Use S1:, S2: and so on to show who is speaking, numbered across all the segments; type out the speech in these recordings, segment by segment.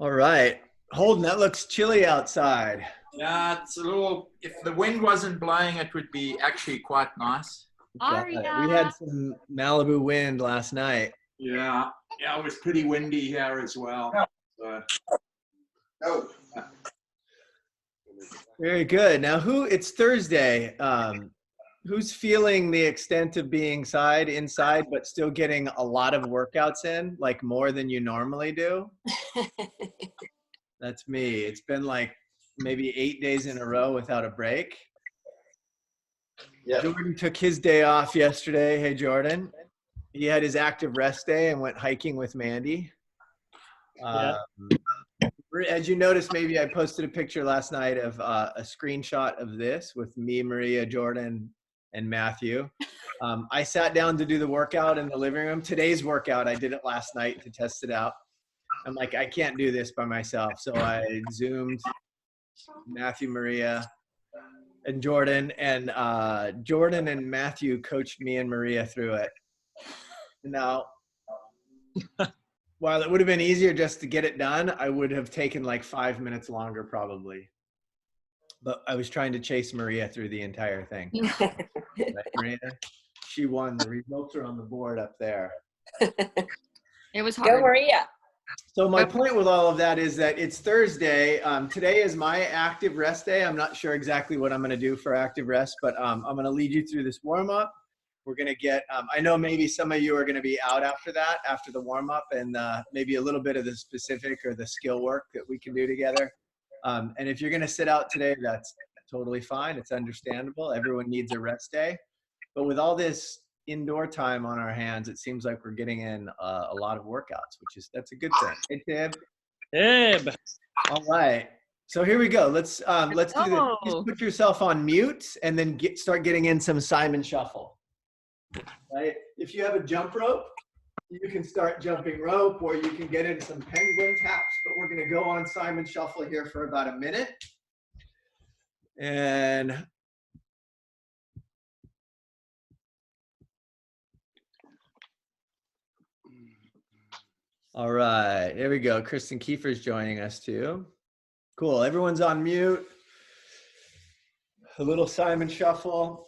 S1: All right. Holden, that looks chilly outside.
S2: Yeah, it's a little, if the wind wasn't blowing, it would be actually quite nice.
S1: Got it. We had
S3: Aria.
S1: some Malibu wind last night.
S2: Yeah, yeah, it was pretty windy here as well. So,
S4: Oh,
S1: Very good. Now, it's Thursday. Who's feeling the extent of being inside, but still getting a lot of workouts in, like more than you normally do? That's me. It's been like maybe 8 days in a row without a break.
S4: yeah.
S1: Jordan took his day off yesterday. Hey, Jordan. He had his active rest day and went hiking with Mandy. As you noticed, maybe I posted a picture last night of a screenshot of this with me, Maria, Jordan, and Matthew. I sat down to do the workout in the living room. Today's workout, I did it last night to test it out. I'm like, I can't do this by myself. So I Zoomed Matthew, Maria, and Jordan. And Jordan and Matthew coached me and Maria through it. Now, while it would have been easier just to get it done, I would have taken like 5 minutes longer probably. But I was trying to chase Maria through the entire thing. Right, Maria? She won. The results are on the board up there.
S3: It was
S5: Go
S3: hard.
S5: Maria.
S1: So my point with all of that is that it's Thursday. Today is my active rest day. I'm not sure exactly what I'm going to do for active rest, but I'm going to lead you through this warm-up. We're going to get, I know maybe some of you are going to be out after that, after the warm-up, and maybe a little bit of the specific or the skill work that we can do together. And if you're going to sit out today, that's totally fine. It's understandable. Everyone needs a rest day. But with all this indoor time on our hands, it seems like we're getting in a lot of workouts, that's a good thing. Hey, Tib.
S6: Tib.
S1: All right. So here we go. Let's do this. Just put yourself on mute and then start getting in some Simon Shuffle. Right? If you have a jump rope, you can start jumping rope, or you can get in some penguin taps, but we're going to go on Simon Shuffle here for about a minute. And all right, here we go. Kristen Kiefer's joining us too. Cool. Everyone's on mute. A little Simon Shuffle.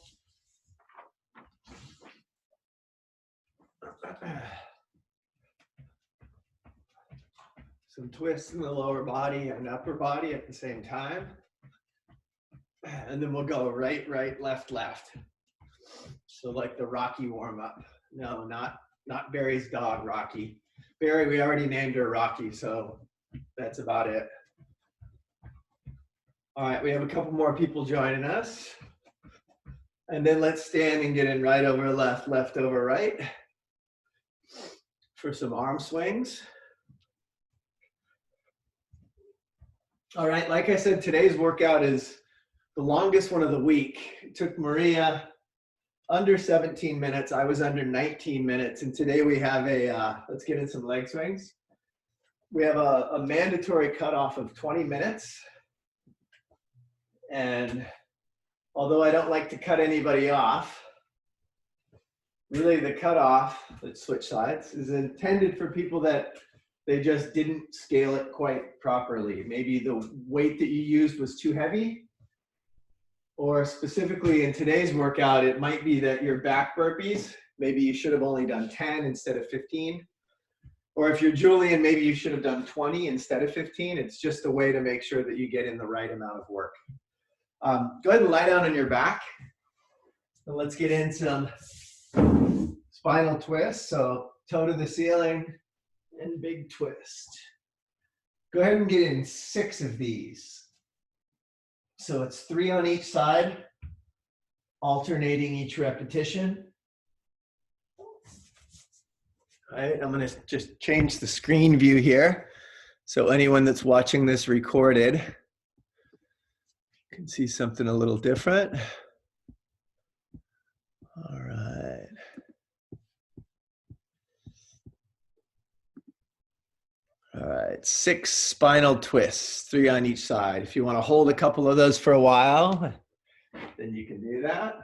S1: Some twists in the lower body and upper body at the same time. And then we'll go right, right, left, left. So like the Rocky warm-up. No, not Barry's dog, Rocky. Barry, we already named her Rocky, so that's about it. All right, we have a couple more people joining us. And then let's stand and get in right over left, left over right for some arm swings. All right, like I said, today's workout is the longest one of the week. It took Maria under 17 minutes. I was under 19 minutes. And today we have let's get in some leg swings. We have a mandatory cutoff of 20 minutes. And although I don't like to cut anybody off, really the cutoff, let's switch sides, is intended for people that they just didn't scale it quite properly. Maybe the weight that you used was too heavy, or specifically in today's workout, it might be that your back burpees, maybe you should have only done 10 instead of 15. Or if you're Julian, maybe you should have done 20 instead of 15. It's just a way to make sure that you get in the right amount of work. Go ahead and lie down on your back. And let's get in some spinal twists. So toe to the ceiling and big twist. Go ahead and get in 6 of these. So it's 3 on each side, alternating each repetition. All right, I'm gonna just change the screen view here. So anyone that's watching this recorded can see something a little different. All right. All right, 6 spinal twists, 3 on each side. If you want to hold a couple of those for a while, then you can do that.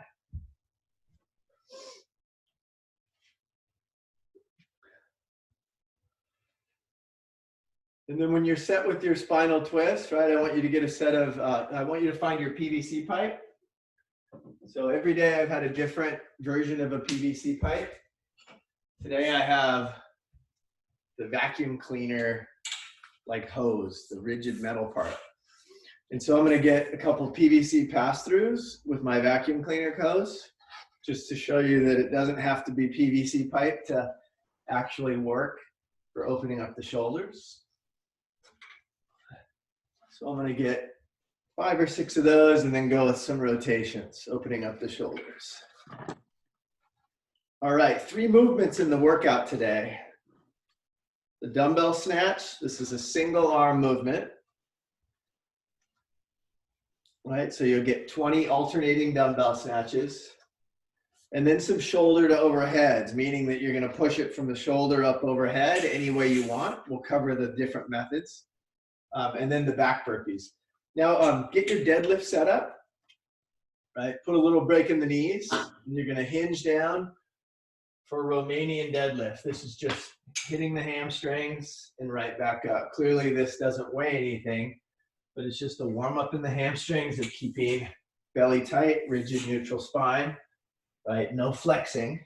S1: And then when you're set with your spinal twist, right, I want you to get a set of, I want you to find your PVC pipe. So every day I've had a different version of a PVC pipe. Today I have the vacuum cleaner like hose, the rigid metal part. And so I'm going to get a couple PVC pass-throughs with my vacuum cleaner hose, just to show you that it doesn't have to be PVC pipe to actually work for opening up the shoulders. So I'm going to get 5 or 6 of those and then go with some rotations, opening up the shoulders. All right, 3 movements in the workout today. The dumbbell snatch, this is a single arm movement. Right, so you'll get 20 alternating dumbbell snatches. And then some shoulder to overheads, meaning that you're going to push it from the shoulder up overhead any way you want. We'll cover the different methods. And then the back burpees. Now, get your deadlift set up, right? Put a little break in the knees, and you're going to hinge down for Romanian deadlift. This is just hitting the hamstrings and right back up. Clearly, this doesn't weigh anything, but it's just a warm up in the hamstrings of keeping belly tight, rigid neutral spine, right? No flexing.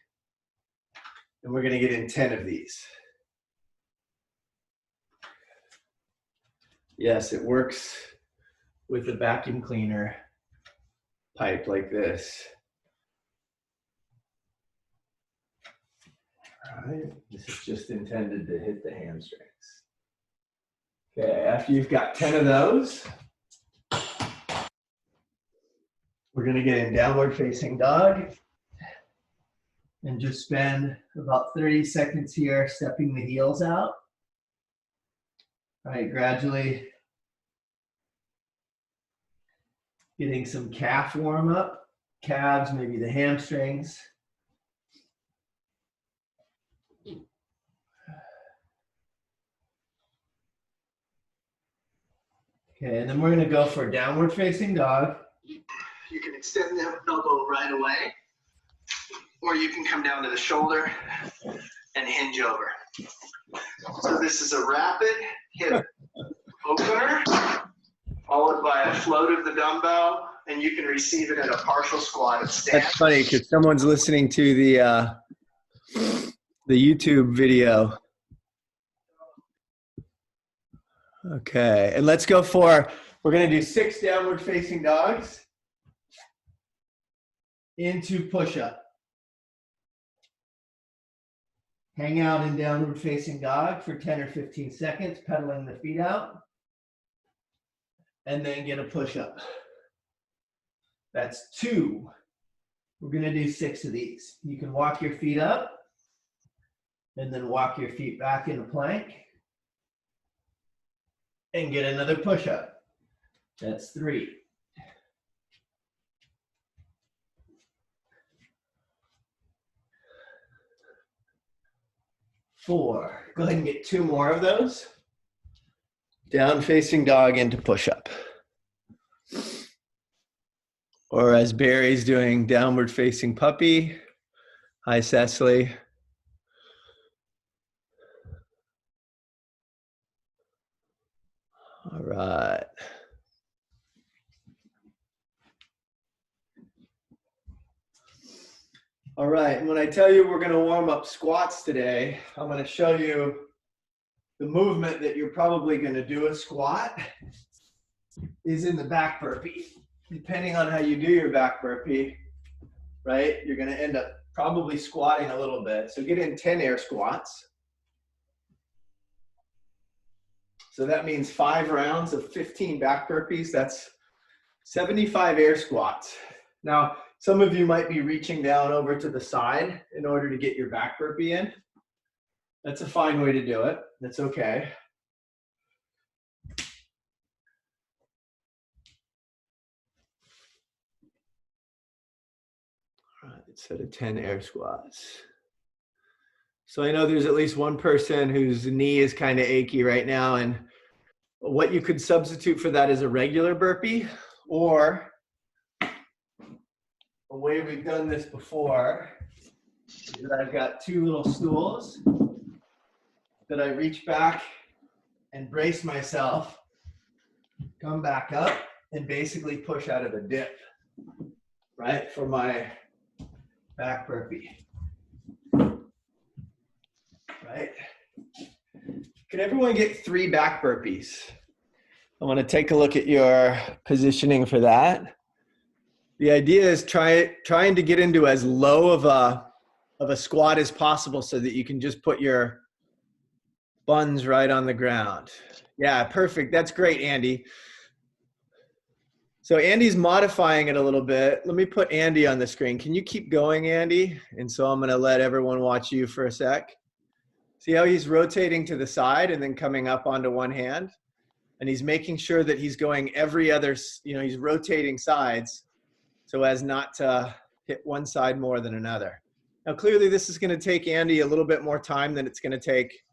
S1: And we're going to get in 10 of these. Yes, it works with the vacuum cleaner pipe like this. All right, this is just intended to hit the hamstrings. Okay, after you've got 10 of those, we're going to get in downward facing dog and just spend about 30 seconds here stepping the heels out. All right, gradually getting some calf warm up, calves, maybe the hamstrings. Okay, and then we're going to go for downward facing dog. You can extend the elbow right away, or you can come down to the shoulder and hinge over. So this is a rapid hip opener, followed by a float of the dumbbell, and you can receive it in a partial squat at stand. That's funny because someone's listening to the YouTube video. Okay, and let's go for, we're going to do 6 downward facing dogs into push-up. Hang out in downward facing dog for 10 or 15 seconds, pedaling the feet out, and then get a push-up. That's 2. We're going to do 6 of these. You can walk your feet up and then walk your feet back in a plank and get another push-up. That's 3. Four. Go ahead and get 2 more of those. Down facing dog into push-up. Or as Barry's doing, downward facing puppy. Hi, Cecily. All right. All right, and when I tell you we're going to warm up squats today, I'm going to show you the movement that you're probably going to do a squat is in the back burpee. Depending on how you do your back burpee, right, you're going to end up probably squatting a little bit. So get in 10 air squats. So that means 5 rounds of 15 back burpees. That's 75 air squats. Now, some of you might be reaching down over to the side in order to get your back burpee in. That's a fine way to do it. That's okay. All right, set of 10 air squats. So I know there's at least one person whose knee is kind of achy right now, and what you could substitute for that is a regular burpee, or the way we've done this before is that I've got 2 little stools that I reach back and brace myself, come back up, and basically push out of the dip, right, for my back burpee. Right? Can everyone get 3 back burpees? I want to take a look at your positioning for that. The idea is trying to get into as low of a squat as possible so that you can just put your buns right on the ground. Yeah, perfect. That's great, Andy. So Andy's modifying it a little bit. Let me put Andy on the screen. Can you keep going, Andy? And so I'm going to let everyone watch you for a sec. See how he's rotating to the side and then coming up onto one hand? And he's making sure that he's going every other, he's rotating sides so as not to hit one side more than another. Now, clearly this is going to take Andy a little bit more time than it's going to take,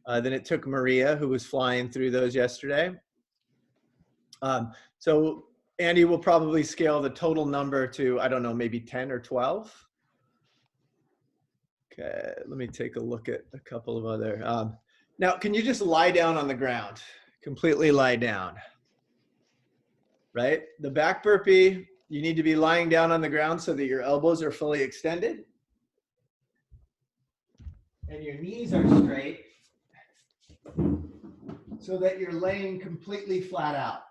S1: than it took Maria, who was flying through those yesterday. So Andy will probably scale the total number to, I don't know, maybe 10 or 12. Okay, let me take a look at a couple of other. Now, can you just lie down on the ground? Completely lie down, right? The back burpee, you need to be lying down on the ground so that your elbows are fully extended and your knees are straight so that you're laying completely flat out,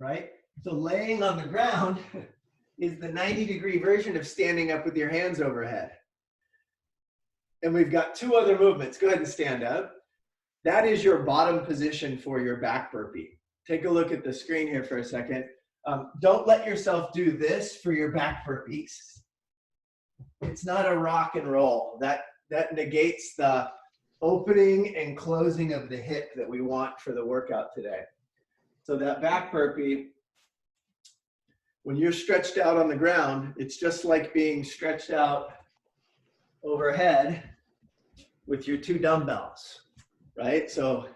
S1: right? So laying on the ground is the 90-degree version of standing up with your hands overhead. And we've got 2 other movements. Go ahead and stand up. That is your bottom position for your back burpee. Take a look at the screen here for a second. Don't let yourself do this for your back burpees. It's not a rock and roll. That negates the opening and closing of the hip that we want for the workout today. So that back burpee, when you're stretched out on the ground, it's just like being stretched out overhead with your 2 dumbbells. Right? So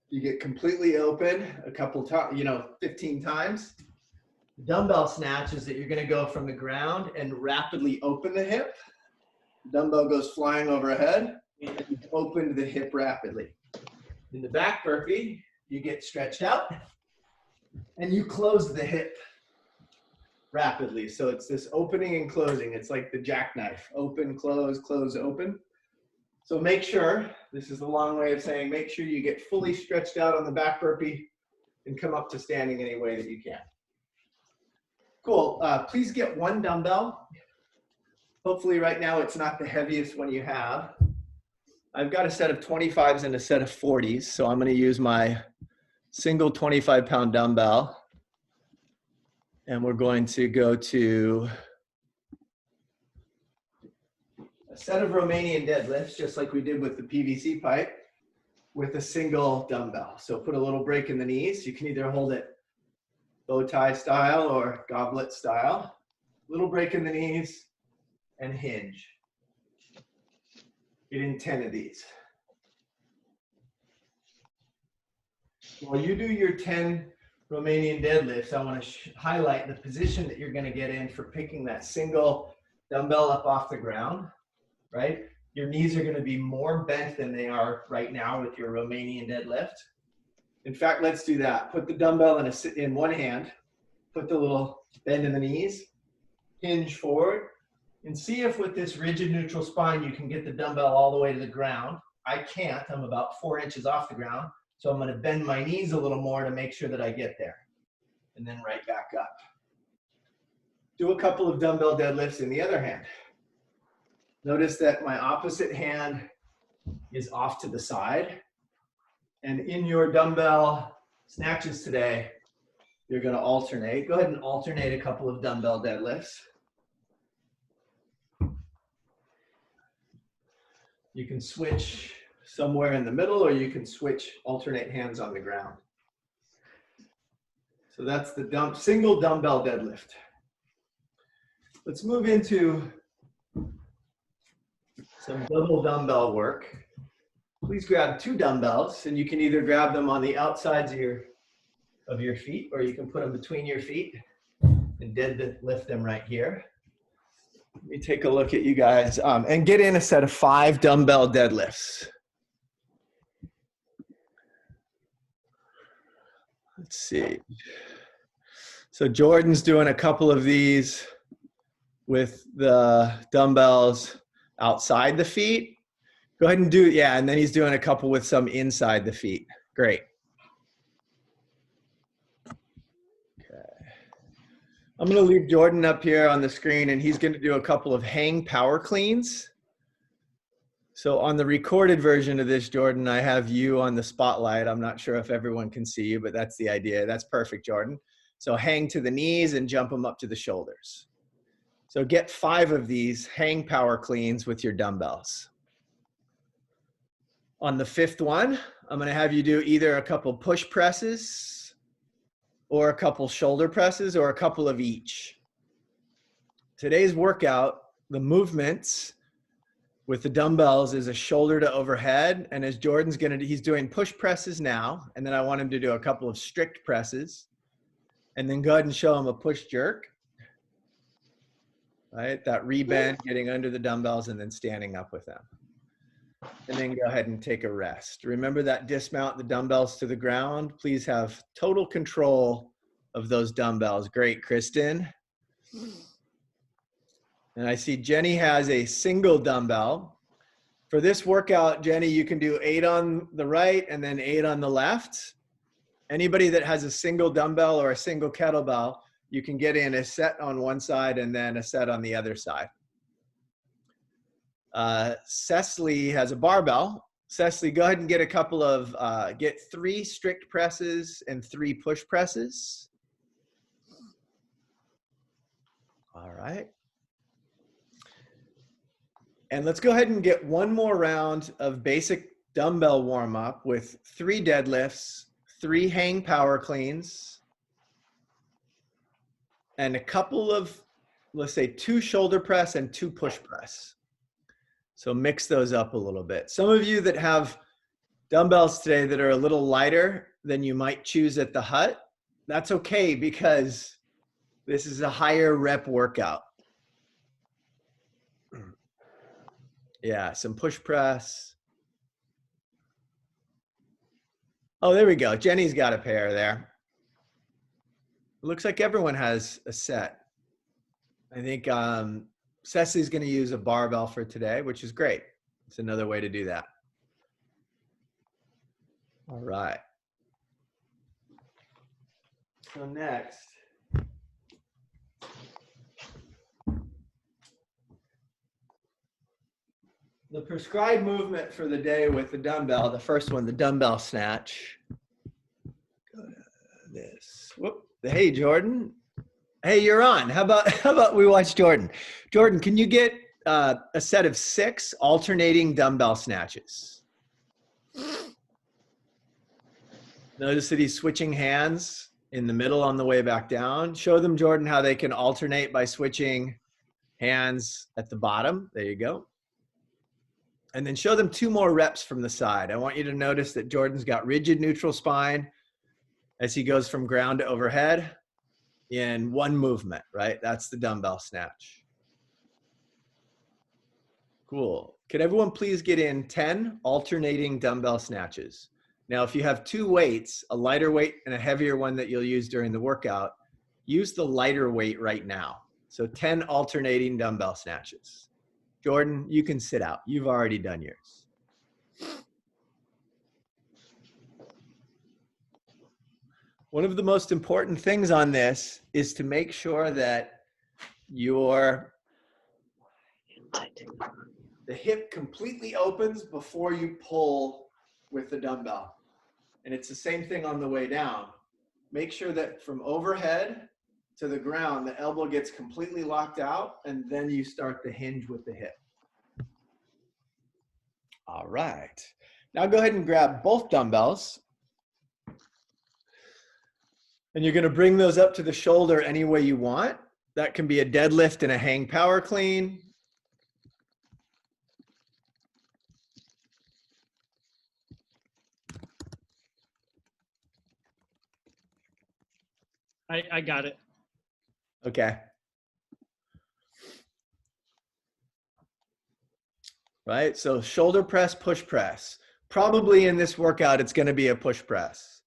S1: you get completely open a couple times, 15 times. The dumbbell snatch is that you're going to go from the ground and rapidly open the hip. The dumbbell goes flying overhead and you open the hip rapidly. In the back burpee, you get stretched out and you close the hip rapidly. So it's this opening and closing. It's like the jackknife. Open, close, close, open. So make sure, this is a long way of saying, make sure you get fully stretched out on the back burpee and come up to standing any way that you can. Cool. Please get 1 dumbbell. Hopefully right now it's not the heaviest one you have. I've got a set of 25s and a set of 40s, so I'm going to use my single 25-pound dumbbell. And we're going to go to a set of Romanian deadlifts, just like we did with the PVC pipe, with a single dumbbell. So put a little break in the knees. You can either hold it bow tie style or goblet style. Little break in the knees and hinge. Getting 10 of these. While you do your 10 Romanian deadlifts, I want to highlight the position that you're going to get in for picking that single dumbbell up off the ground, right? Your knees are going to be more bent than they are right now with your Romanian deadlift. In fact, let's do that. Put the dumbbell in one hand, put the little bend in the knees, hinge forward, and see if with this rigid neutral spine you can get the dumbbell all the way to the ground. I can't. I'm about 4 inches off the ground. So I'm going to bend my knees a little more to make sure that I get there. And then right back up. Do a couple of dumbbell deadlifts in the other hand. Notice that my opposite hand is off to the side. And in your dumbbell snatches today, you're going to alternate. Go ahead and alternate a couple of dumbbell deadlifts. You can switch somewhere in the middle, or you can alternate hands on the ground. So that's the single dumbbell deadlift. Let's move into some double dumbbell work. Please grab 2 dumbbells, and you can either grab them on the outsides of your feet, or you can put them between your feet and deadlift them right here. Let me take a look at you guys, and get in a set of 5 dumbbell deadlifts. Let's see. So Jordan's doing a couple of these with the dumbbells outside the feet. Go ahead and do, yeah, and then he's doing a couple with some inside the feet. Great. Okay. I'm gonna leave Jordan up here on the screen and he's gonna do a couple of hang power cleans. So on the recorded version of this, Jordan, I have you on the spotlight. I'm not sure if everyone can see you, but that's the idea. That's perfect, Jordan. So hang to the knees and jump them up to the shoulders. So get 5 of these hang power cleans with your dumbbells. On the 5th one, I'm gonna have you do either a couple push presses or a couple shoulder presses or a couple of each. Today's workout, the movements with the dumbbells is a shoulder to overhead. And as Jordan's he's doing push presses now. And then I want him to do a couple of strict presses. And then go ahead and show him a push jerk. Right, that rebend, getting under the dumbbells and then standing up with them. And then go ahead and take a rest. Remember that dismount the dumbbells to the ground. Please have total control of those dumbbells. Great, Kristen. And I see Jenny has a single dumbbell. For this workout, Jenny, you can do 8 on the right and then 8 on the left. Anybody that has a single dumbbell or a single kettlebell, you can get in a set on one side and then a set on the other side. Cecily has a barbell. Cecily, go ahead and get a couple of, get 3 strict presses and 3 push presses. All right. And let's go ahead and get one more round of basic dumbbell warm up with 3 deadlifts, 3 hang power cleans, and a couple of, let's say 2 shoulder press and 2 push press. So mix those up a little bit. Some of you that have dumbbells today that are a little lighter than you might choose at the hut, that's okay because this is a higher rep workout. Yeah, some push press. Oh, there we go. Jenny's got a pair there. It looks like everyone has a set. I think Cecily's going to use a barbell for today, which is great. It's another way to do that. All right. So next, the prescribed movement for the day with the dumbbell, the first one, the dumbbell snatch. Go to this. Whoop. Hey, Jordan. Hey, you're on. How about we watch Jordan? Jordan, can you get a set of 6 alternating dumbbell snatches? Notice that he's switching hands in the middle on the way back down. Show them, Jordan, how they can alternate by switching hands at the bottom. There you go. And then show them 2 more reps from the side. I want you to notice that Jordan's got rigid neutral spine as he goes from ground to overhead in one movement, right? That's the dumbbell snatch. Cool. Could everyone please get in 10 alternating dumbbell snatches? Now, if you have 2 weights, a lighter weight and a heavier one that you'll use during the workout, use the lighter weight right now. So 10 alternating dumbbell snatches. Jordan, you can sit out. You've already done yours. One of the most important things on this is to make sure that the hip completely opens before you pull with the dumbbell. And it's the same thing on the way down. Make sure that from overhead to the ground, the elbow gets completely locked out, and then you start the hinge with the hip. All right. Now go ahead and grab both dumbbells. And you're going to bring those up to the shoulder any way you want. That can be a deadlift and a hang power clean.
S4: I got it.
S1: Okay. Right, so shoulder press, push press. Probably in this workout, it's going to be a push press.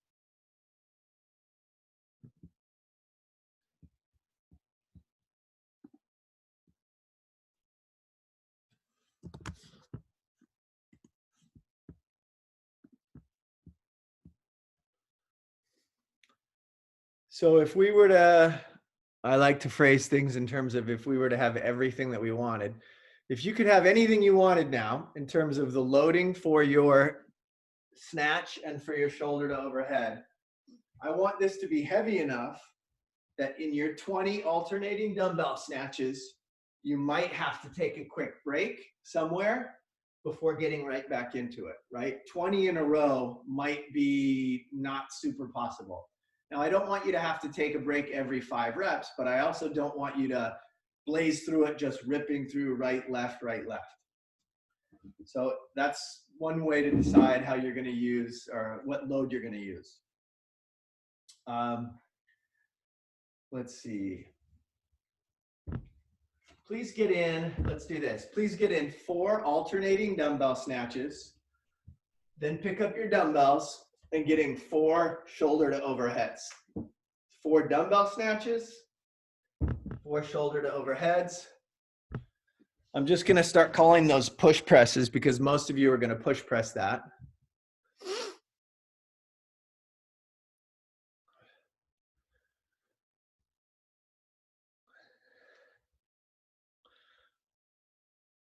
S1: So if we were to, I like to phrase things in terms of if we were to have everything that we wanted. If you could have anything you wanted now in terms of the loading for your snatch and for your shoulder to overhead, I want this to be heavy enough that in your 20 alternating dumbbell snatches, you might have to take a quick break somewhere before getting right back into it, right? 20 in a row might be not super possible. Now, I don't want you to have to take a break every 5 reps, but I also don't want you to blaze through it just ripping through right, left, right, left. So that's one way to decide how you're going to use or what load you're going to use. Let's see. Please get in, let's do this. Please get in 4 alternating dumbbell snatches. Then pick up your dumbbells and get in 4 shoulder to overheads. 4 dumbbell snatches, 4 shoulder to overheads. I'm just going to start calling those push presses because most of you are going to push press that.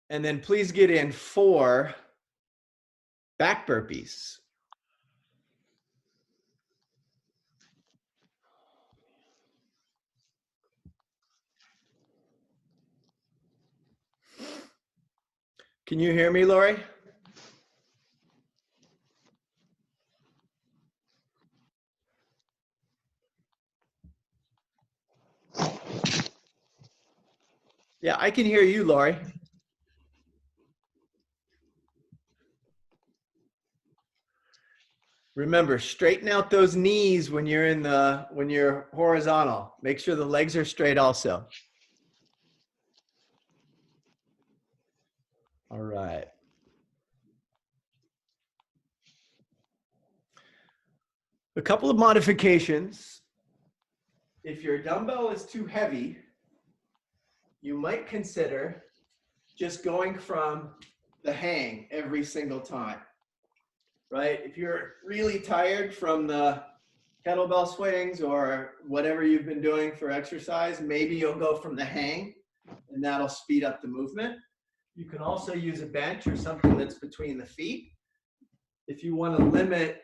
S1: And then please get in 4 back burpees. Can you hear me, Lori? Yeah, I can hear you, Lori. Remember, straighten out those knees when you're horizontal. Make sure the legs are straight also. All right. A couple of modifications. If your dumbbell is too heavy, you might consider just going from the hang every single time, right? If you're really tired from the kettlebell swings or whatever you've been doing for exercise, maybe you'll go from the hang and that'll speed up the movement. You can also use a bench or something that's between the feet. If you want to limit,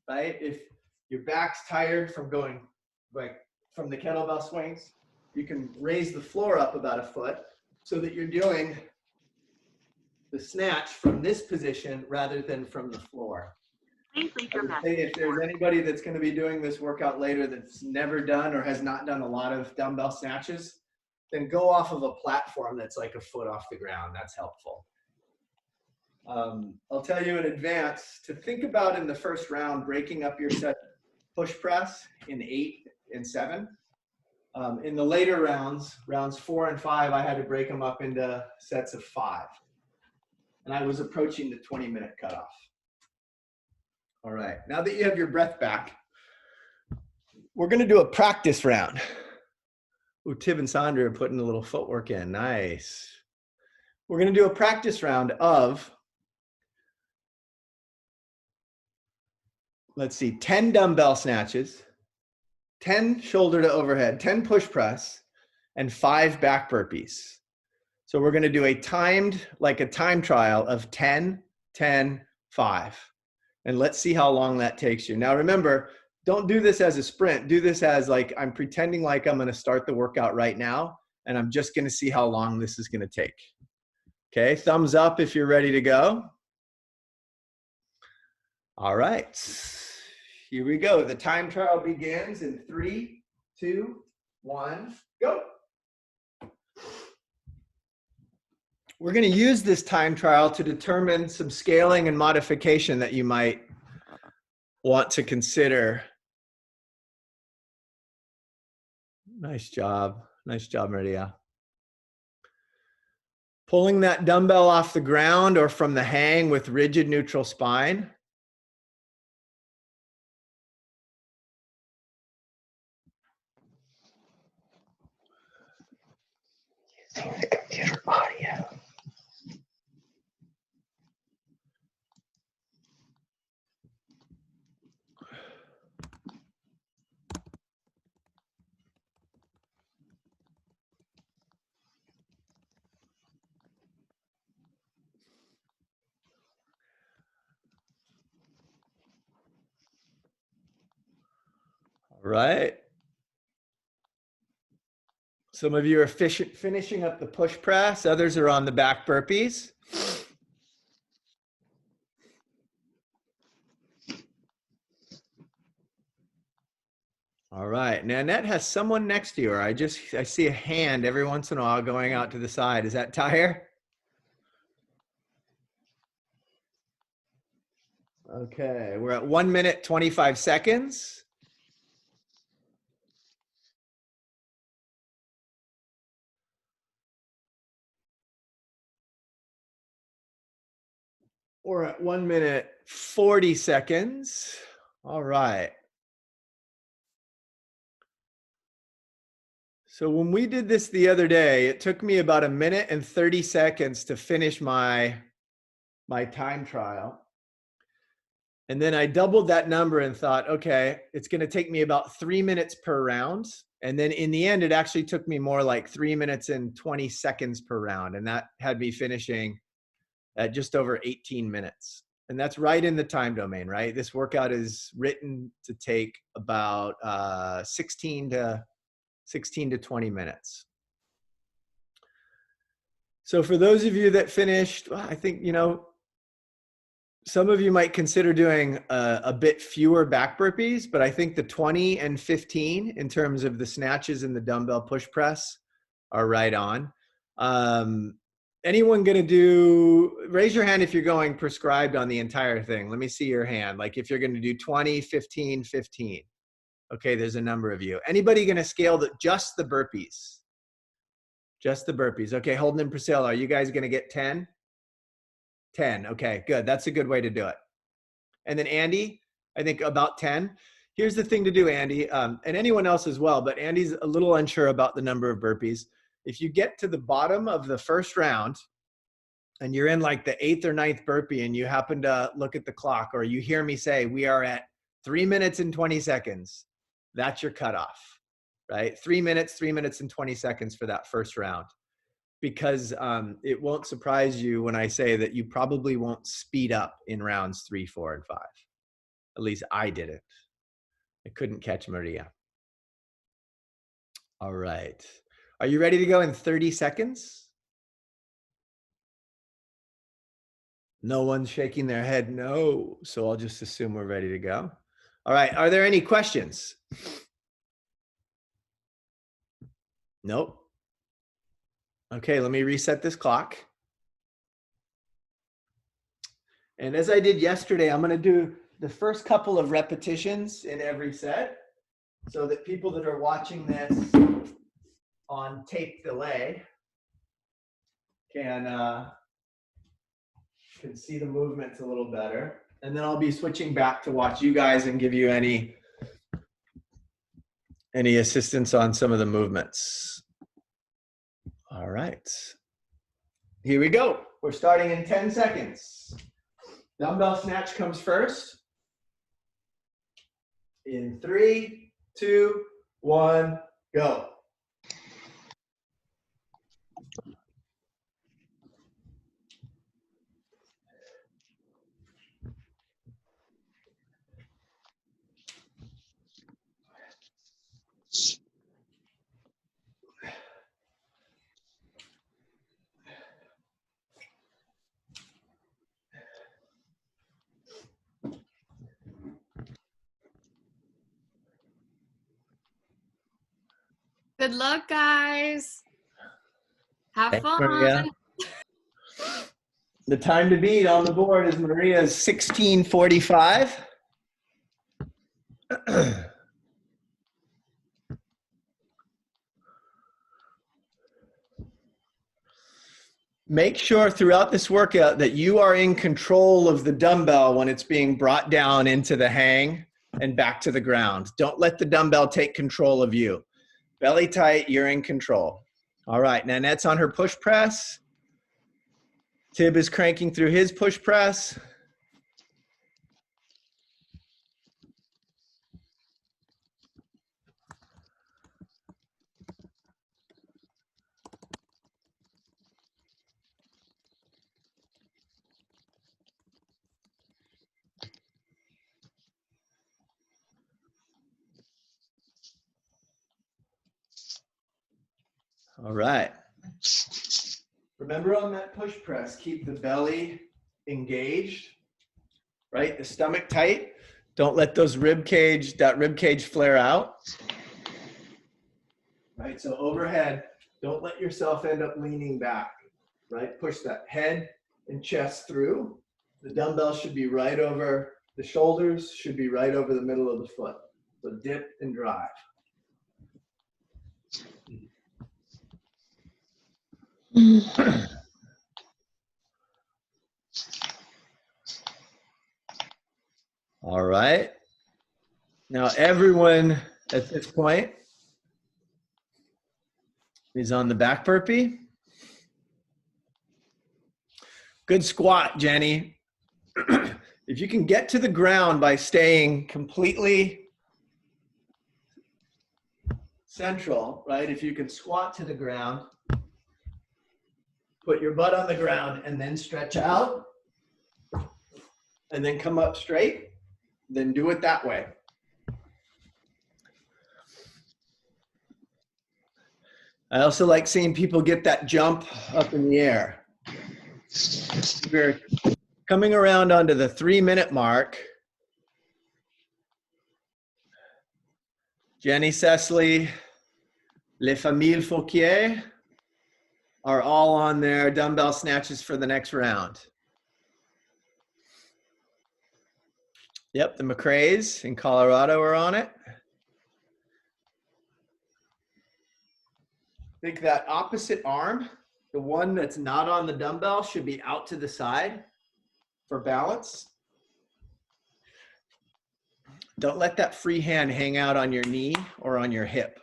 S1: right? If your back's tired from going like from the kettlebell swings, you can raise the floor up about 1 foot so that you're doing the snatch from this position rather than from the floor. I would say if there's anybody that's going to be doing this workout later that's never done or has not done a lot of dumbbell snatches, then go off of a platform that's like 1 foot off the ground. That's helpful. I'll tell you in advance to think about in the first round, breaking up your set push press in 8 and 7. In the later rounds 4 and 5, I had to break them up into sets of 5. And I was approaching the 20-minute cutoff. All right, now that you have your breath back, we're going to do a practice round. Ooh, Tib and Sandra are putting a little footwork in. Nice. We're going to do a practice round of, let's see, 10 dumbbell snatches, 10 shoulder to overhead, 10 push press, and 5 back burpees. So we're going to do a timed, like a time trial of 10, 10, 5. And let's see how long that takes you. Now remember, don't do this as a sprint. Do this as like, I'm pretending like I'm going to start the workout right now, and I'm just going to see how long this is going to take. Okay, thumbs up if you're ready to go. All right, here we go. The time trial begins in 3, 2, 1, go. We're going to use this time trial to determine some scaling and modification that you might want to consider. Nice job. Nice job, Maria. Pulling that dumbbell off the ground or from the hang with rigid neutral spine. Using the computer audio. Right. Some of you are finishing up the push press. Others are on the back burpees. All right. Nanette has someone next to her. I see a hand every once in a while going out to the side. Is that Tyre? Okay. We're at 1 minute, 25 seconds. We're at 1 minute, 40 seconds. All right. So when we did this the other day, it took me about 1 minute and 30 seconds to finish my time trial. And then I doubled that number and thought, okay, it's going to take me about 3 minutes per round. And then in the end, it actually took me more like 3 minutes and 20 seconds per round. And that had me finishing at just over 18 minutes. And that's right in the time domain, right? This workout is written to take about 16 to 20 minutes. So for those of you that finished, I think, some of you might consider doing a bit fewer back burpees, but I think the 20 and 15 in terms of the snatches and the dumbbell push press are right on. Anyone going to raise your hand if you're going prescribed on the entire thing? Let me see your hand. Like if you're going to do 20, 15, 15. Okay, there's a number of you. Anybody going to scale just the burpees? Just the burpees. Okay, Holden and Priscilla, are you guys going to get 10? 10. Okay, good. That's a good way to do it. And then Andy, I think about 10. Here's the thing to do, Andy, and anyone else as well, but Andy's a little unsure about the number of burpees. If you get to the bottom of the first round and you're in like the 8th or 9th burpee and you happen to look at the clock or you hear me say, we are at 3 minutes and 20 seconds, that's your cutoff, right? 3 minutes and 20 seconds for that first round. Because it won't surprise you when I say that you probably won't speed up in rounds 3, 4, and 5. At least I didn't. I couldn't catch Maria. All right. Are you ready to go in 30 seconds? No one's shaking their head no. So I'll just assume we're ready to go. All right. Are there any questions? Nope. Okay, let me reset this clock. And as I did yesterday, I'm going to do the first couple of repetitions in every set so that people that are watching this on tape delay can see the movements a little better. And then I'll be switching back to watch you guys and give you any assistance on some of the movements. All right. Here we go. We're starting in 10 seconds. Dumbbell snatch comes first. In 3, 2, 1, go.
S3: Good luck, guys. Have
S1: Thanks,
S3: fun.
S1: Maria. The time to beat on the board is Maria's 16:45. Make sure throughout this workout that you are in control of the dumbbell when it's being brought down into the hang and back to the ground. Don't let the dumbbell take control of you. Belly tight, you're in control. All right, Nanette's on her push press. Tib is cranking through his push press. All right. Remember on that push press, keep the belly engaged, right? The stomach tight. Don't let that rib cage flare out. Right, so overhead, don't let yourself end up leaning back, right? Push that head and chest through. The dumbbell should be right over, the shoulders should be right over the middle of the foot. So dip and drive. All right. Now everyone at this point is on the back burpee. Good squat, Jenny. If you can get to the ground by staying completely central, right? If you can squat to the ground, put your butt on the ground and then stretch out and then come up straight, then do it that way. I also like seeing people get that jump up in the air. We're coming around onto the 3-minute mark. Jenny Cecily, Les Familles Fauquier are all on their dumbbell snatches for the next round. Yep, the McRae's in Colorado are on it. I think that opposite arm, the one that's not on the dumbbell, should be out to the side for balance. Don't let that free hand hang out on your knee or on your hip.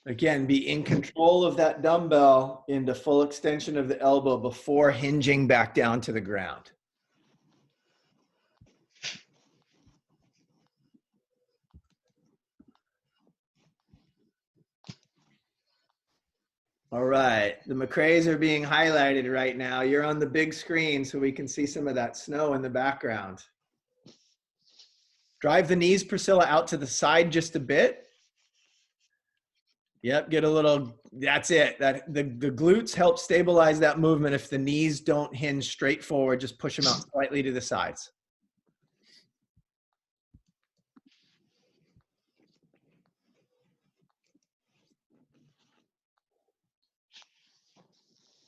S1: Again, be in control of that dumbbell into full extension of the elbow before hinging back down to the ground. All right, the McRae's are being highlighted right now. You're on the big screen so we can see some of that snow in the background. Drive the knees, Priscilla, out to the side just a bit. Yep, get a little, that's it. The glutes help stabilize that movement. If the knees don't hinge straight forward, just push them out slightly to the sides.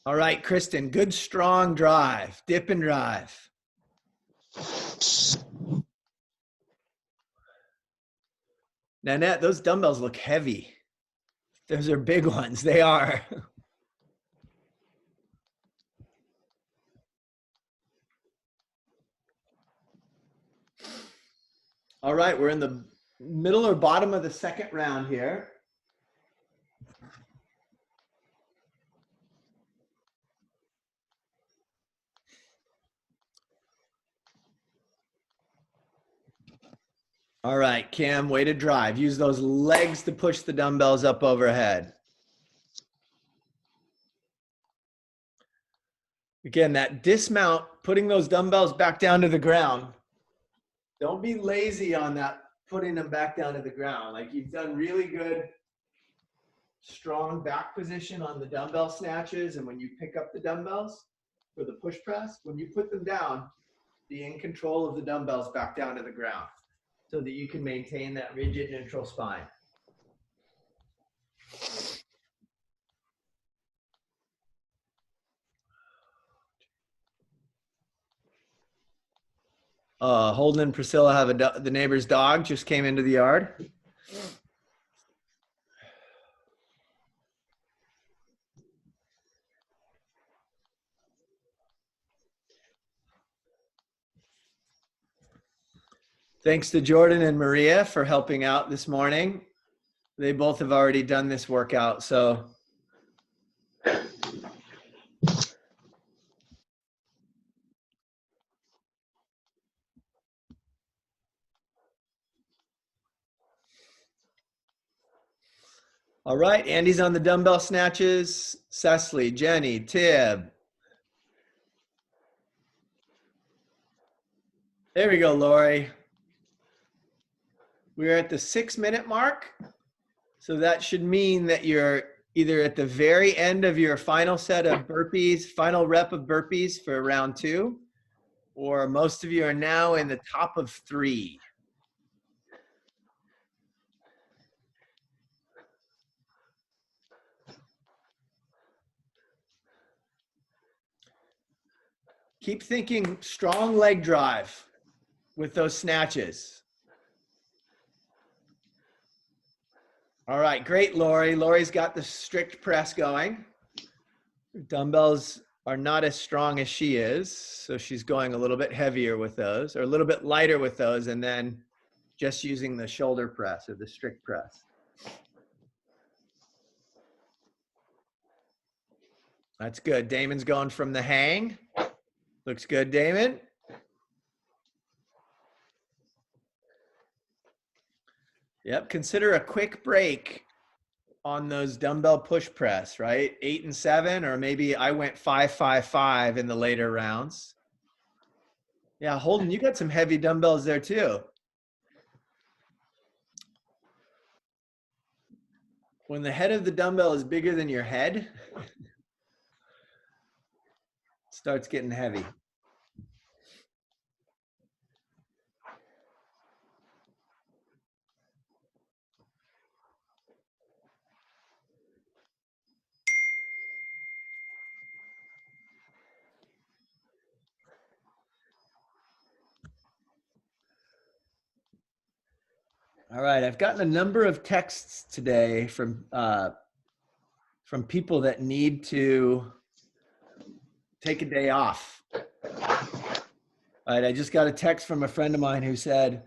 S1: All right, Kristen, good strong drive, dip and drive. Nanette, those dumbbells look heavy. Those are big ones, they are. All right, we're in the middle or bottom of the second round here. All right, Cam, way to drive. Use those legs to push the dumbbells up overhead. Again, that dismount, putting those dumbbells back down to the ground. Don't be lazy on that, putting them back down to the ground. Like, you've done really good, strong back position on the dumbbell snatches. And when you pick up the dumbbells for the push press, when you put them down, be in control of the dumbbells back down to the ground, so that you can maintain that rigid neutral spine. Holden and Priscilla have the neighbor's dog just came into the yard. Thanks to Jordan and Maria for helping out this morning. They both have already done this workout, so. All right, Andy's on the dumbbell snatches. Cecily, Jenny, Tib. There we go, Lori. We're at the 6-minute mark. So that should mean that you're either at the very end of your final set of burpees, final rep of burpees for round 2, or most of you are now in the top of 3. Keep thinking strong leg drive with those snatches. All right, great, Lori. Lori's got the strict press going. Dumbbells are not as strong as she is, so she's going a little bit heavier with those, or a little bit lighter with those, and then just using the shoulder press or the strict press. That's good. Damon's going from the hang. Looks good, Damon. Yep, consider a quick break on those dumbbell push press, right? 8 and 7, or maybe I went 5, 5, 5 in the later rounds. Yeah, Holden, you got some heavy dumbbells there too. When the head of the dumbbell is bigger than your head, it starts getting heavy. All right, I've gotten a number of texts today from people that need to take a day off. All right, I just got a text from a friend of mine who said,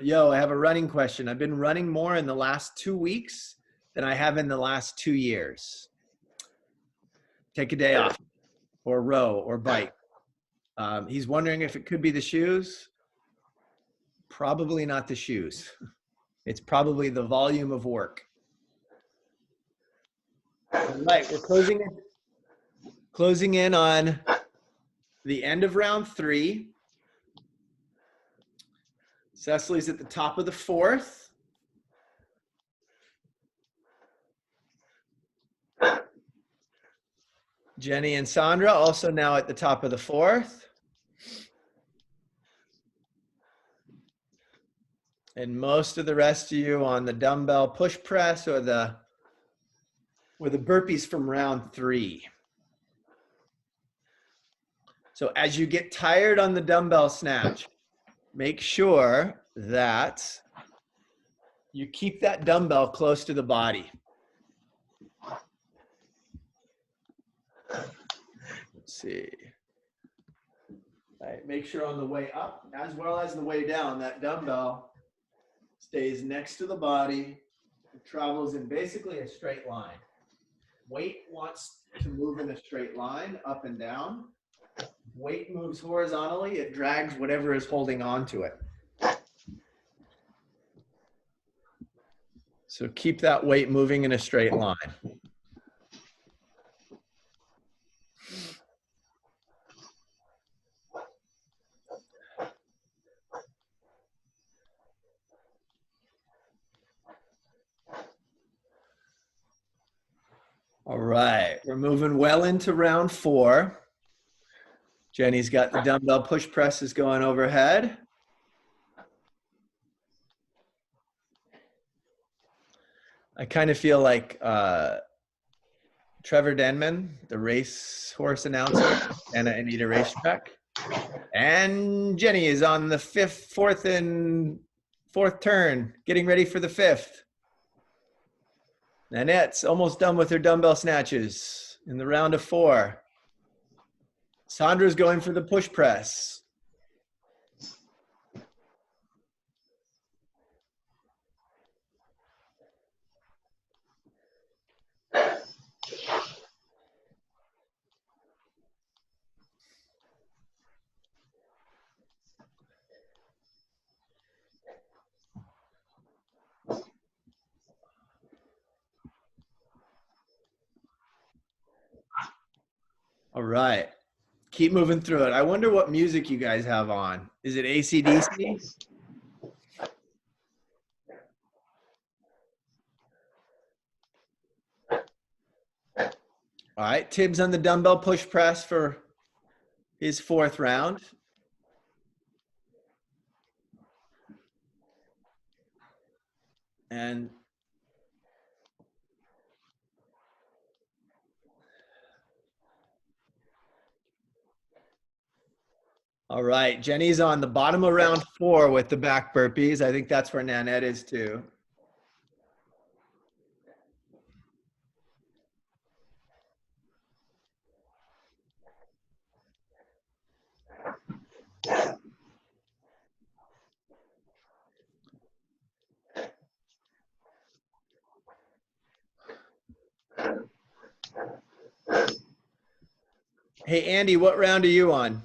S1: yo, I have a running question. I've been running more in the last 2 weeks than I have in the last 2 years. Take a day off, or row, or bike. He's wondering if it could be the shoes. Probably not the shoes. It's probably the volume of work. All right, we're closing in on the end of round 3. Cecily's at the top of the 4th. Jenny and Sandra also now at the top of the 4th. And most of the rest of you on the dumbbell push press or the burpees from round 3. So as you get tired on the dumbbell snatch, make sure that you keep that dumbbell close to the body. Let's see. All right, make sure on the way up as well as the way down, that dumbbell stays next to the body. It travels in basically a straight line. Weight wants to move in a straight line, up and down. Weight moves horizontally, it drags whatever is holding on to it. So keep that weight moving in a straight line. All right, we're moving well into round 4. Jenny's got the dumbbell push presses going overhead. I kind of feel like Trevor Denman, the racehorse announcer, and Anita Racetrack. And Jenny is on the 4th turn, getting ready for the 5th. Nanette's almost done with her dumbbell snatches in the round of 4. Sandra's going for the push press. All right. Keep moving through it. I wonder what music you guys have on. Is it AC/DC? All right, Tibbs on the dumbbell push press for his 4th round. And all right, Jenny's on the bottom of round 4 with the back burpees. I think that's where Nanette is too. Hey, Andy, what round are you on?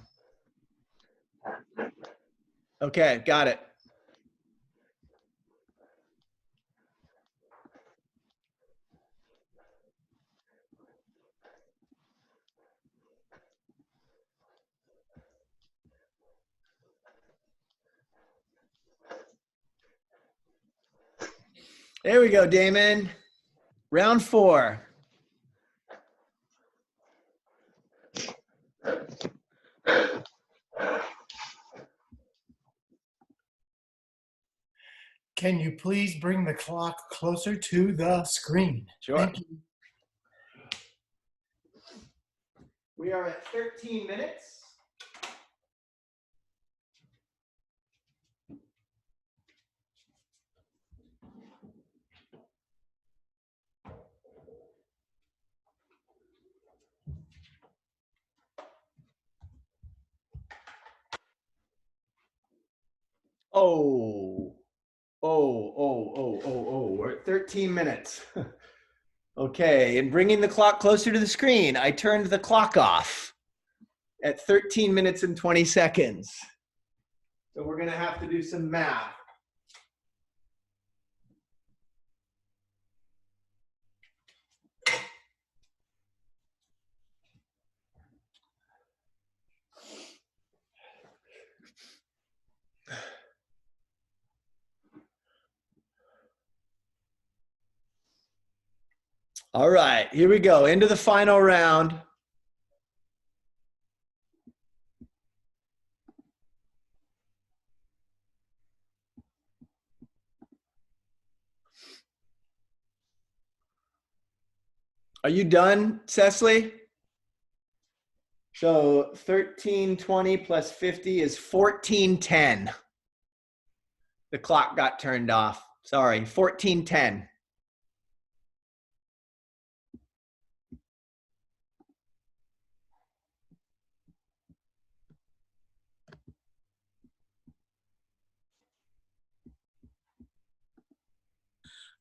S1: Okay, got it. There we go, Damon. Round 4.
S4: Can you please bring the clock closer to the screen?
S1: Sure.
S4: Thank you.
S1: We are at 13 minutes. We're at 13 minutes. Okay, and bringing the clock closer to the screen, I turned the clock off at 13 minutes and 20 seconds. So we're gonna have to do some math. All right, here we go, into the final round. Are you done, Cecily? So 1320 plus 50 is 1410. The clock got turned off. Sorry, 1410.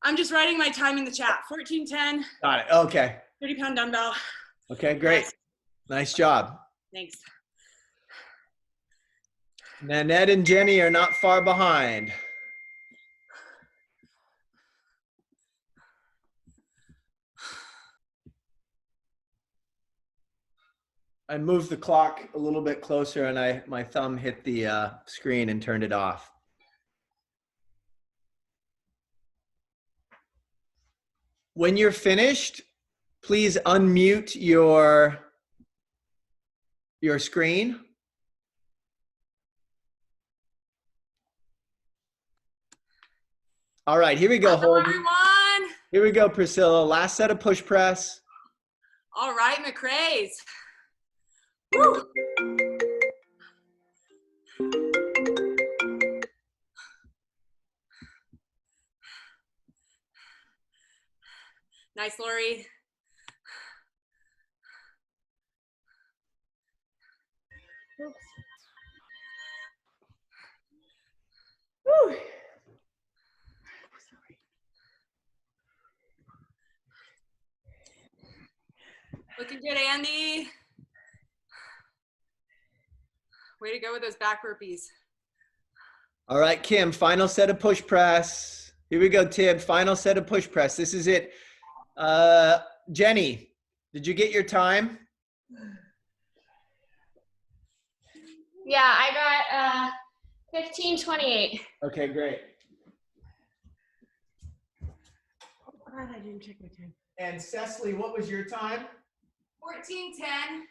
S5: I'm just writing my time in the chat. 1410.
S1: Got it. Okay.
S5: 30-pound dumbbell.
S1: Okay, great.
S5: Yes.
S1: Nice job.
S5: Thanks.
S1: Nanette and Jenny are not far behind. I moved the clock a little bit closer and my thumb hit the screen and turned it off. When you're finished, please unmute your screen. All right, here we go,
S5: Hello,
S1: Holden.
S5: everyone.
S1: Here we go, Priscilla. Last set of push press.
S5: All right, McRae's. Woo. Nice, Lori. Oops.
S1: Woo.
S5: Looking good, Andy. Way to go with those back burpees.
S1: All right, Kim, final set of push press. Here we go, Tib, final set of push press. This is it. Jenny, did you get your time?
S3: Yeah, I got 15:28.
S1: Okay, great.
S5: Oh, God, I didn't check my time.
S1: And Cecily, what was your time?
S5: 14:10.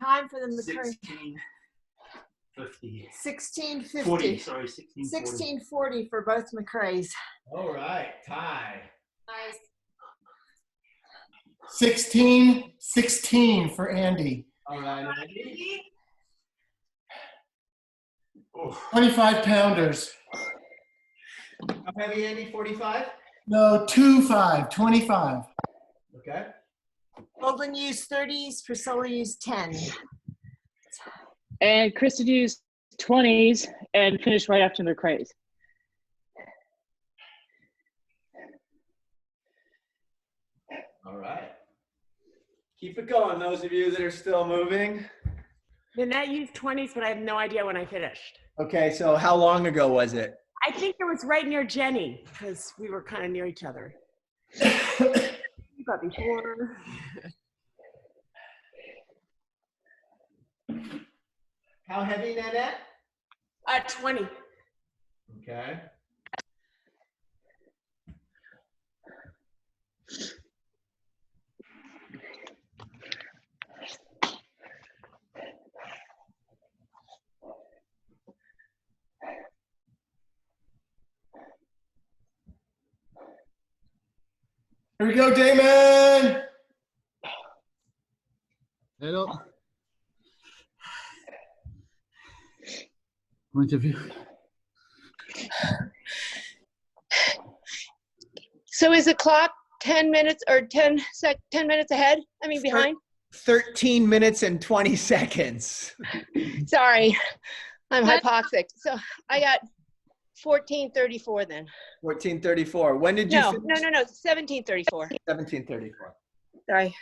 S6: Time for the McCurry.
S7: 1650.
S6: 1650.
S7: 40, sorry, 1640.
S6: 1640 for both McCrays.
S1: All right, tie.
S3: Nice.
S4: 16-16 for Andy.
S1: All right, Andy.
S7: Oh,
S4: 25 pounders.
S1: How heavy, Andy? 45?
S4: No, 25.
S1: Okay.
S6: Golden used 30s, Priscilla used 10.
S8: And Krista used 20s and finished right after the craze.
S1: All right. Keep it going, those of you that are still moving.
S9: Nanette used 20s, but I have no idea when I finished.
S1: Okay, so how long ago was it?
S9: I think it was right near Jenny because we were kind of near each other. But before.
S1: How heavy, Nanette?
S9: 20.
S1: Okay.
S4: Here we go, Damon.
S10: Hello. Point of view.
S6: So is the clock 10 minutes or 10 minutes ahead? I mean, behind?
S1: 13 minutes and 20 seconds.
S6: Sorry, I'm hypoxic. So I got 14:34 then.
S1: 14:34. When did you
S6: No,
S1: finish?
S6: no, 17:34.
S1: 17:34.
S6: Sorry.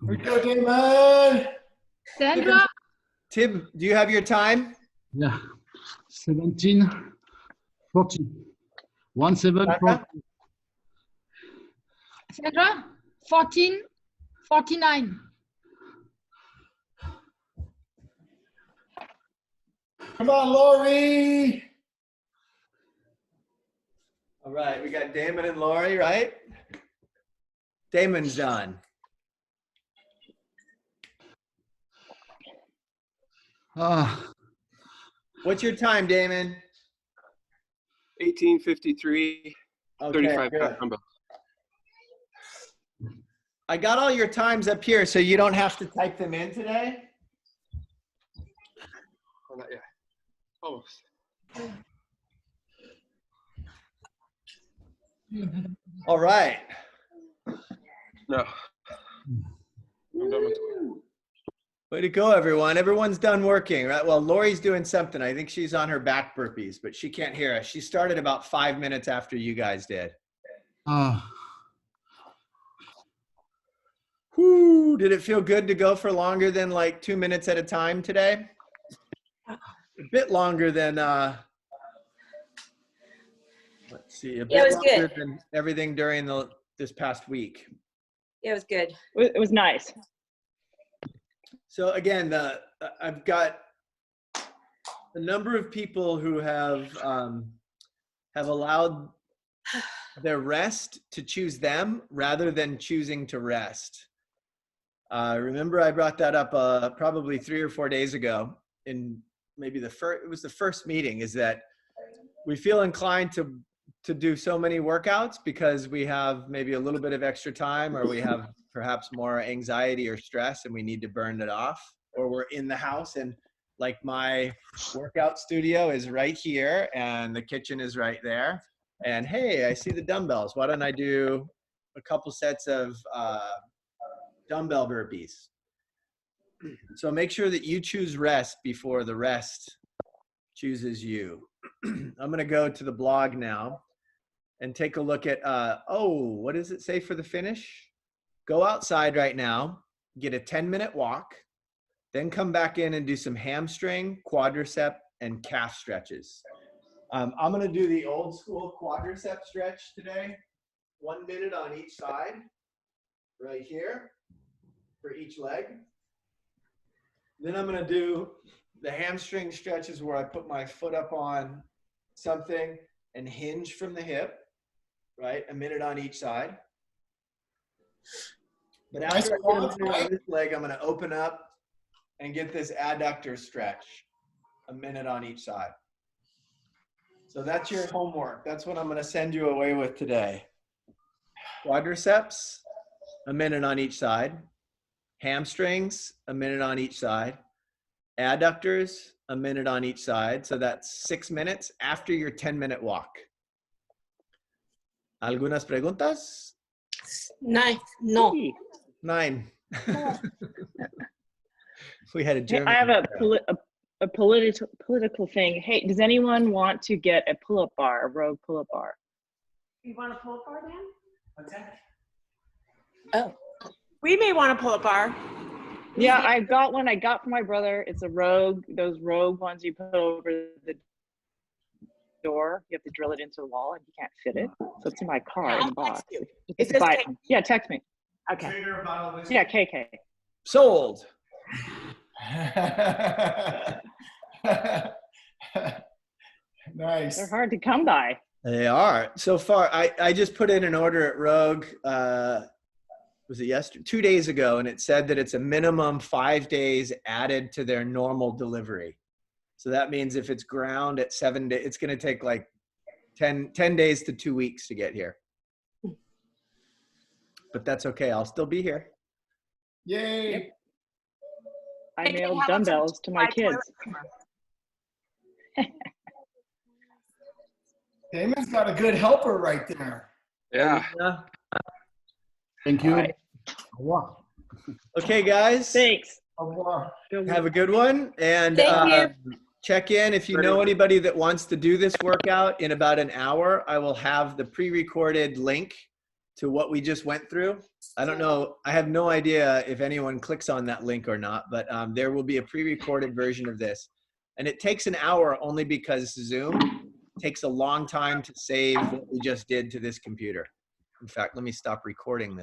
S4: Here we go, Damon.
S3: Sandra?
S1: Tim, do you have your time?
S10: Yeah. 17, 40. 1740.
S3: Sandra? 14:49.
S4: Come on, Lori.
S1: All right, we got Damon and Lori, right? Damon's done. What's your time, Damon?
S11: 1853,
S1: Okay,
S11: 35
S1: good.
S11: pound dumbbell.
S1: I got all your times up here, so you don't have to type them in today.
S11: Oh, not yet. Almost.
S1: All right.
S11: No. I'm done with it.
S1: Way to go, everyone. Everyone's done working, right? Well, Lori's doing something. I think she's on her back burpees, but she can't hear us. She started about 5 minutes after you guys did. Whew, did it feel good to go for longer than like 2 minutes at a time today? A bit longer than, let's see, a bit
S6: Yeah, it was
S1: longer
S6: good.
S1: than everything during this past week.
S6: Yeah, it was good.
S8: It was nice.
S1: So again, I've got a number of people who have allowed their rest to choose them rather than choosing to rest. Remember, I brought that up probably 3 or 4 days ago in maybe it was the first meeting, is that we feel inclined to do so many workouts because we have maybe a little bit of extra time, or we have perhaps more anxiety or stress and we need to burn it off, or we're in the house and like my workout studio is right here and the kitchen is right there. And hey, I see the dumbbells. Why don't I do a couple sets of dumbbell burpees? So make sure that you choose rest before the rest chooses you. I'm going to go to the blog now and take a look at, what does it say for the finish? Go outside right now, get a 10-minute walk, then come back in and do some hamstring, quadricep, and calf stretches. I'm going to do the old school quadricep stretch today, 1 minute on each side, right here, for each leg. Then I'm gonna do the hamstring stretches where I put my foot up on something and hinge from the hip, right? A minute on each side. But after I get a minute on this leg, I'm gonna open up and get this adductor stretch, a minute on each side. So that's your homework. That's what I'm gonna send you away with today. Quadriceps, a minute on each side. Hamstrings, a minute on each side. Adductors, a minute on each side. So that's 6 minutes after your 10-minute walk. ¿Algunas preguntas?
S6: Nice. No.
S1: 9. We had a
S8: Hey,
S1: German.
S8: I have a political thing. Hey, does anyone want to get a pull-up bar, a Rogue pull-up bar?
S9: You want to pull up bar, Dan?
S4: What's that?
S6: Oh.
S9: We may want to pull up bar.
S8: Yeah, I got one I got from my brother. It's a Rogue, those Rogue ones you put over the door. You have to drill it into the wall and you can't fit it. So it's in my car in the box.
S9: Is this
S8: Buy
S9: K-
S8: it. Yeah, text me.
S9: Okay.
S4: Trigger a bottle of whiskey.
S8: Yeah, KK.
S1: Sold.
S4: Nice.
S8: They're hard to come by.
S1: They are. So far, I just put in an order at Rogue, was it yesterday? 2 days ago, and it said that it's a minimum 5 days added to their normal delivery. So that means if it's ground at 7 days, it's going to take like 10 days to 2 weeks to get here. But that's okay. I'll still be here.
S4: Yay.
S8: I
S9: Hey,
S8: mailed
S9: how about some
S8: dumbbells to my
S9: toilet
S8: kids.
S9: paper?
S4: Damon's got a good helper right there.
S11: Yeah.
S10: Thank you.
S8: All right.
S10: Au revoir.
S1: Okay, guys.
S8: Thanks.
S4: Au revoir.
S1: Have a good one. And
S6: Thank
S1: check in. If you know anybody that wants to do this workout in about an hour, I will have the pre-recorded link to what we just went through. I don't know. I have no idea if anyone clicks on that link or not, but there will be a pre-recorded version of this. And it takes an hour only because Zoom takes a long time to save what we just did to this computer. In fact, let me stop recording this.